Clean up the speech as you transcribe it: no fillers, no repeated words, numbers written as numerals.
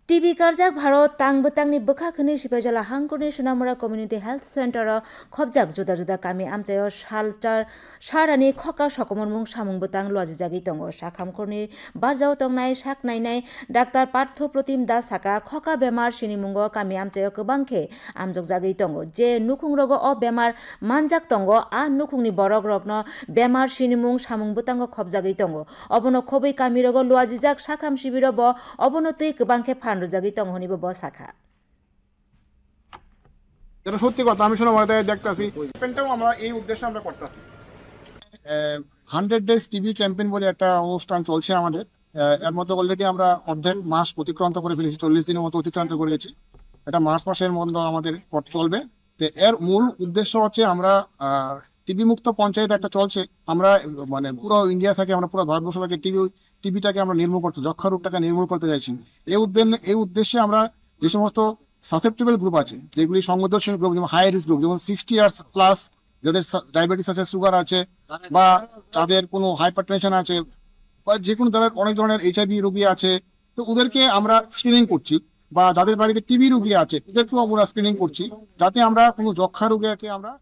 TV কারজাক ভারত তাংবতাংনি বখাখনি সিপাইজলা হাংকুনি সোনামুরা কমিউনিটি হেলথ সেন্টার খবজাক जुदा जुदा कामि आमचायो सालचार सारानि खका सकमरमुं सामुंबतां लजिजागि दंग साखामखरनि बारजाव तंनाय साक नायनाय डाक्टर पार्थ प्रतिम दास साका खका बेमार सिनिमुंग कामि आमचायो गोबांखे आमजगजागि दंग जे नुखुंरग अ बेमार मानजाक दंग आ नुखुंनि बरक रगनो बेमार सिनिमुं सामुंबतांग खबजागि दंग अबनो खबै कामिरग लजिजाक साखाम शिबिर ब अबनो तै गोबांखे फानरुजागि दंग हनिबो ब साखा যেটা সত্যি কথা আমি শোনা মনে দেখতেছি ক্যাম্পেইনটাও আমরা এই উদ্দেশ্যে আমরা করতেছি 100 ডেজ টিভি ক্যাম্পেইন বলে একটা অনুষ্ঠান চলছে আমাদের এর মধ্যে অলরেডি আমরা অর্ধেক মাস অতিক্রান্ত করে ফেলেছি 40 দিনের মতো অতিক্রান্ত করে গেছি এটা মার্চ মাসের মধ্যে আমাদের চলবে তো এর মূল উদ্দেশ্য হচ্ছে আমরা টিভি মুক্ত পঞ্চায়েত একটা চলছে আমরা মানে পুরো ইন্ডিয়া থেকে আমরা পুরো ভারতবর্ষ থেকে টিভিটাকে আমরা নির্মূল করতে যক্ষা রোগটাকে নির্মূল করতে চাইছি এই উদ্দেশ্যে আমরা যে সমস্ত সাসেপ্টেবল গ্রুপ আছে যেগুলি সংবেদনশীল গ্রুপ যেমন হাই রিস্ক গ্রুপ যেমন 60 ইয়ার্স প্লাস যাদের ডায়াবেটিস আছে সুগার আছে বা যাদের কোনো হাইপারটেনশন আছে বা যে কোনো অনেক ধরনের HIV রোগী আছে তো ওদেরকে আমরা স্ক্রিনিং করছি বা যাদের বাড়িতে টিবি রোগী আছে ওদেরকেও আমরা স্ক্রিনিং করছি যাতে আমরা কোনো যক্ষা রোগীকে আমরা